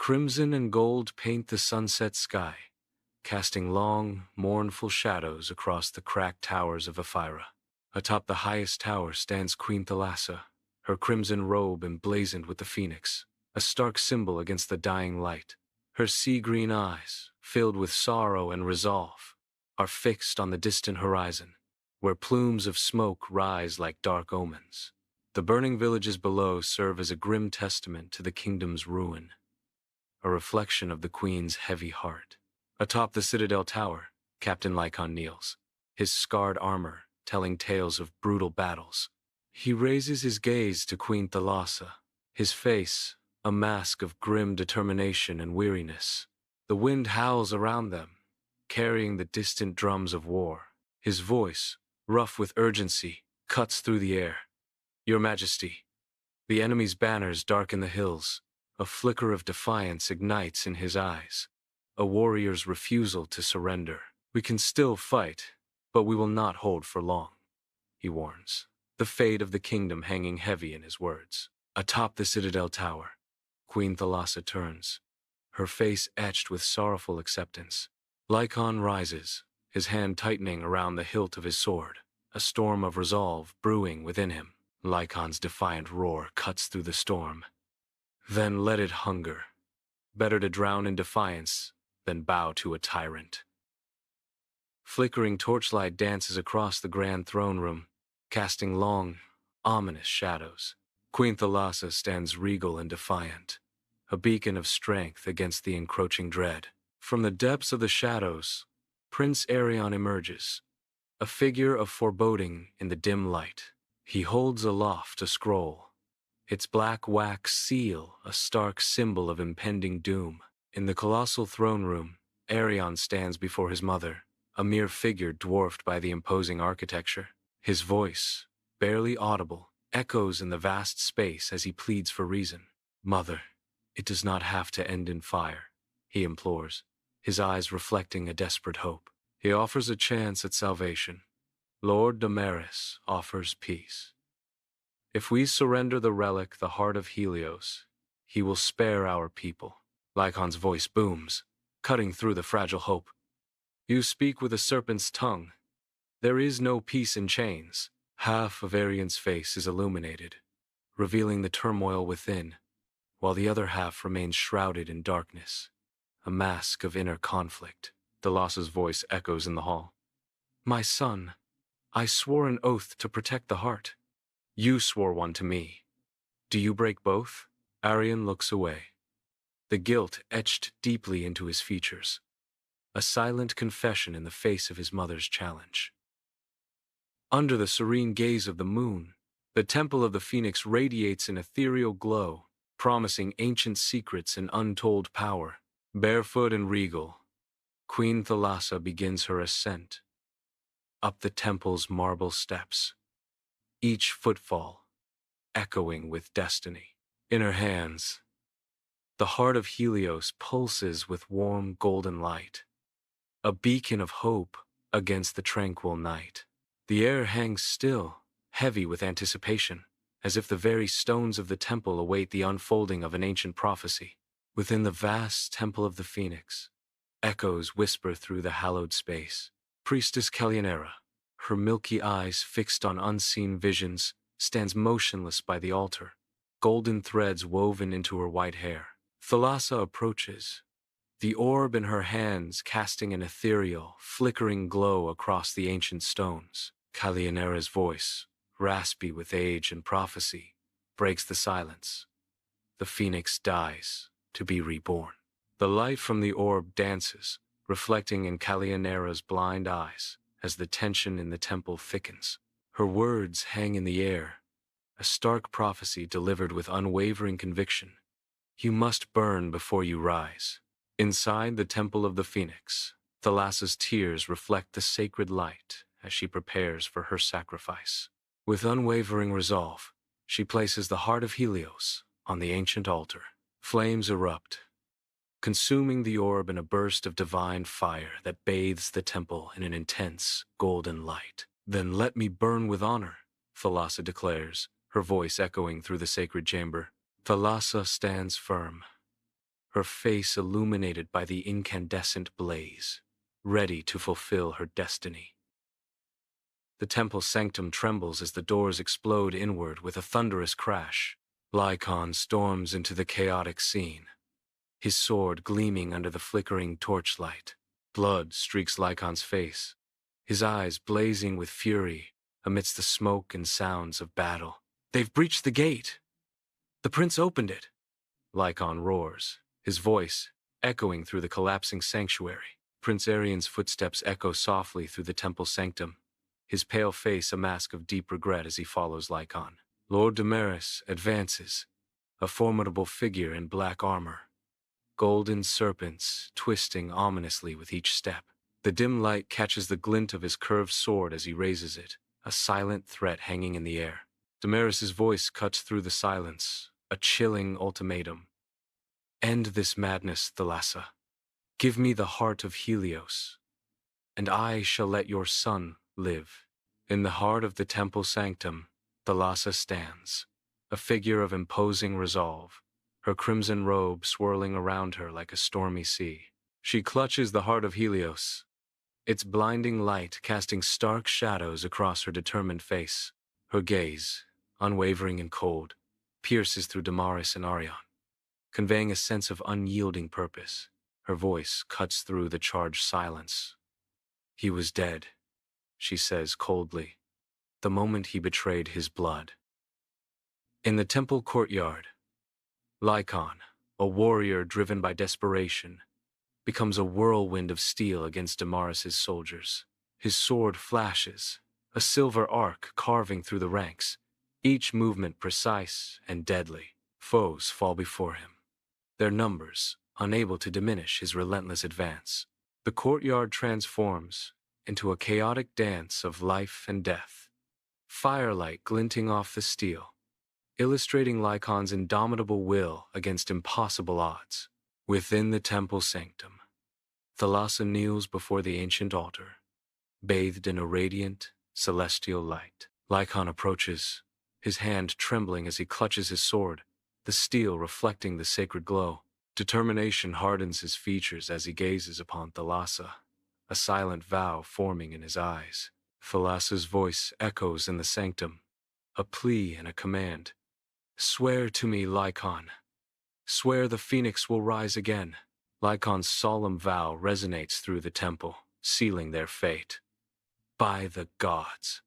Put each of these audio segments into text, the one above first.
Crimson and gold paint the sunset sky, casting long, mournful shadows across the cracked towers of Ephyra. Atop the highest tower stands Queen Thalassa, her crimson robe emblazoned with the phoenix, a stark symbol against the dying light. Her sea-green eyes, filled with sorrow and resolve, are fixed on the distant horizon, where plumes of smoke rise like dark omens. The burning villages below serve as a grim testament to the kingdom's ruin, a reflection of the queen's heavy heart. Atop the citadel tower, Captain Lycon kneels, his scarred armor telling tales of brutal battles. He raises his gaze to Queen Thalassa, his face a mask of grim determination and weariness. The wind howls around them, carrying the distant drums of war. His voice, rough with urgency, cuts through the air. "Your Majesty." The enemy's banners darken the hills. A flicker of defiance ignites in his eyes, a warrior's refusal to surrender. "We can still fight, but we will not hold for long," he warns, the fate of the kingdom hanging heavy in his words. Atop the citadel tower, Queen Thalassa turns, her face etched with sorrowful acceptance. Lycon rises, his hand tightening around the hilt of his sword, a storm of resolve brewing within him. Lycon's defiant roar cuts through the storm. "Then let it hunger. Better to drown in defiance than bow to a tyrant." Flickering torchlight dances across the grand throne room, casting long, ominous shadows. Queen Thalassa stands regal and defiant, a beacon of strength against the encroaching dread. From the depths of the shadows, Prince Arion emerges, a figure of foreboding in the dim light. He holds aloft a scroll, its black wax seal a stark symbol of impending doom. In the colossal throne room, Arion stands before his mother, a mere figure dwarfed by the imposing architecture. His voice, barely audible, echoes in the vast space as he pleads for reason. "Mother, it does not have to end in fire," he implores, his eyes reflecting a desperate hope. He offers a chance at salvation. Lord Damaris offers peace. "If we surrender the relic, the heart of Helios, he will spare our people." Lycon's voice booms, cutting through the fragile hope. "You speak with a serpent's tongue. There is no peace in chains." Half of Arion's face is illuminated, revealing the turmoil within, while the other half remains shrouded in darkness, a mask of inner conflict. Thalassa's voice echoes in the hall. "My son, I swore an oath to protect the heart. You swore one to me. Do you break both?" Arion looks away, the guilt etched deeply into his features, a silent confession in the face of his mother's challenge. Under the serene gaze of the moon, the temple of the Phoenix radiates an ethereal glow, promising ancient secrets and untold power. Barefoot and regal, Queen Thalassa begins her ascent up the temple's marble steps, each footfall echoing with destiny. In her hands, the heart of Helios pulses with warm golden light, a beacon of hope against the tranquil night. The air hangs still, heavy with anticipation, as if the very stones of the temple await the unfolding of an ancient prophecy. Within the vast temple of the Phoenix, echoes whisper through the hallowed space. Priestess Kalyanera, her milky eyes fixed on unseen visions, stands motionless by the altar, golden threads woven into her white hair. Thalassa approaches, the orb in her hands casting an ethereal, flickering glow across the ancient stones. Kalyanera's voice, raspy with age and prophecy, breaks the silence. The Phoenix dies, to be reborn. The light from the orb dances, reflecting in Kalyanera's blind eyes as the tension in the temple thickens. Her words hang in the air, a stark prophecy delivered with unwavering conviction. "You must burn before you rise." Inside the temple of the Phoenix, Thalassa's tears reflect the sacred light as she prepares for her sacrifice. With unwavering resolve, she places the heart of Helios on the ancient altar. Flames erupt, consuming the orb in a burst of divine fire that bathes the temple in an intense, golden light. "Then let me burn with honor," Thalassa declares, her voice echoing through the sacred chamber. Thalassa stands firm, her face illuminated by the incandescent blaze, ready to fulfill her destiny. The temple sanctum trembles as the doors explode inward with a thunderous crash. Lycaon storms into the chaotic scene, his sword gleaming under the flickering torchlight. Blood streaks Lycaon's face, his eyes blazing with fury amidst the smoke and sounds of battle. "They've breached the gate! The prince opened it!" Lycaon roars, his voice echoing through the collapsing sanctuary. Prince Arian's footsteps echo softly through the temple sanctum, his pale face a mask of deep regret as he follows Lycaon. Lord Damaris advances, a formidable figure in black armor, golden serpents twisting ominously with each step. The dim light catches the glint of his curved sword as he raises it, a silent threat hanging in the air. Damaris's voice cuts through the silence, a chilling ultimatum. "End this madness, Thalassa. Give me the heart of Helios, and I shall let your son live." In the heart of the temple sanctum, Thalassa stands, a figure of imposing resolve, her crimson robe swirling around her like a stormy sea. She clutches the heart of Helios, its blinding light casting stark shadows across her determined face. Her gaze, unwavering and cold, pierces through Damaris and Arion, conveying a sense of unyielding purpose. Her voice cuts through the charged silence. "He was dead," she says coldly, "the moment he betrayed his blood." In the temple courtyard, Lycaon, a warrior driven by desperation, becomes a whirlwind of steel against Damaris's soldiers. His sword flashes, a silver arc carving through the ranks, each movement precise and deadly. Foes fall before him, their numbers unable to diminish his relentless advance. The courtyard transforms into a chaotic dance of life and death, firelight glinting off the steel, illustrating Lycaon's indomitable will against impossible odds. Within the temple sanctum, Thalassa kneels before the ancient altar, bathed in a radiant, celestial light. Lycaon approaches, his hand trembling as he clutches his sword, the steel reflecting the sacred glow. Determination hardens his features as he gazes upon Thalassa, a silent vow forming in his eyes. Thalassa's voice echoes in the sanctum, a plea and a command. "Swear to me, Lycaon. Swear the phoenix will rise again." Lycaon's solemn vow resonates through the temple, sealing their fate. "By the gods,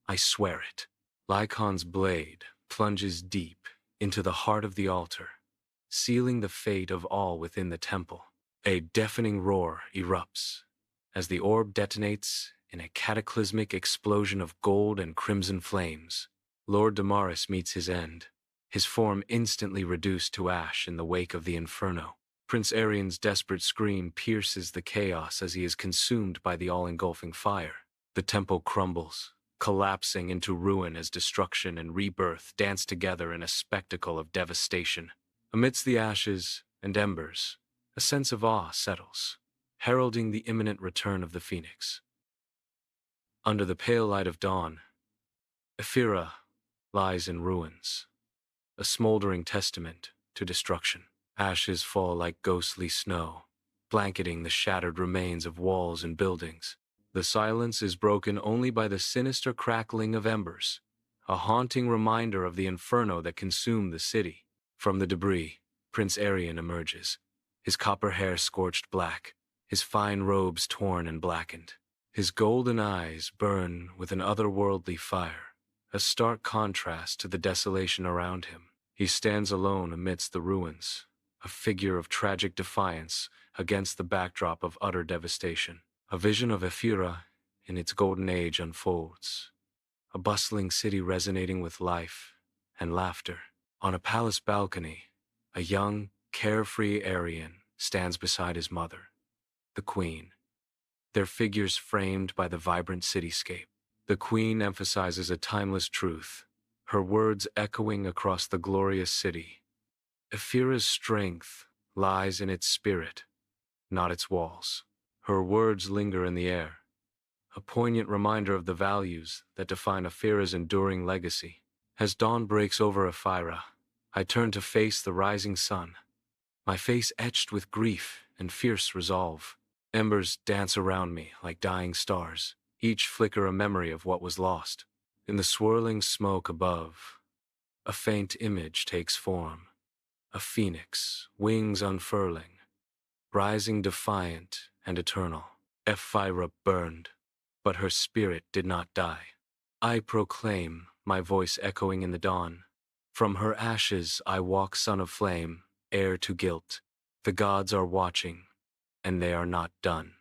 I swear it." Lycaon's blade plunges deep into the heart of the altar, sealing the fate of all within the temple. A deafening roar erupts as the orb detonates in a cataclysmic explosion of gold and crimson flames. Lord Damaris meets his end, his form instantly reduced to ash in the wake of the inferno. Prince Arian's desperate scream pierces the chaos as he is consumed by the all-engulfing fire. The temple crumbles, collapsing into ruin as destruction and rebirth dance together in a spectacle of devastation. Amidst the ashes and embers, a sense of awe settles, heralding the imminent return of the phoenix. Under the pale light of dawn, Ephyra lies in ruins, a smoldering testament to destruction. Ashes fall like ghostly snow, blanketing the shattered remains of walls and buildings. The silence is broken only by the sinister crackling of embers, a haunting reminder of the inferno that consumed the city. From the debris, Prince Arian emerges, his copper hair scorched black, his fine robes torn and blackened. His golden eyes burn with an otherworldly fire, a stark contrast to the desolation around him. He stands alone amidst the ruins, a figure of tragic defiance against the backdrop of utter devastation. A vision of Ephyra in its golden age unfolds, a bustling city resonating with life and laughter. On a palace balcony, a young, carefree Arian stands beside his mother, the Queen, their figures framed by the vibrant cityscape. The Queen emphasizes a timeless truth, her words echoing across the glorious city. Ephyra's strength lies in its spirit, not its walls. Her words linger in the air, a poignant reminder of the values that define Ephyra's enduring legacy. As dawn breaks over Ephyra, I turn to face the rising sun, my face etched with grief and fierce resolve. Embers dance around me like dying stars, each flicker a memory of what was lost. In the swirling smoke above, a faint image takes form, a phoenix, wings unfurling, rising defiant and eternal. Ephyra burned, but her spirit did not die. I proclaim, my voice echoing in the dawn. From her ashes I walk, son of flame, heir to guilt. The gods are watching, and they are not done.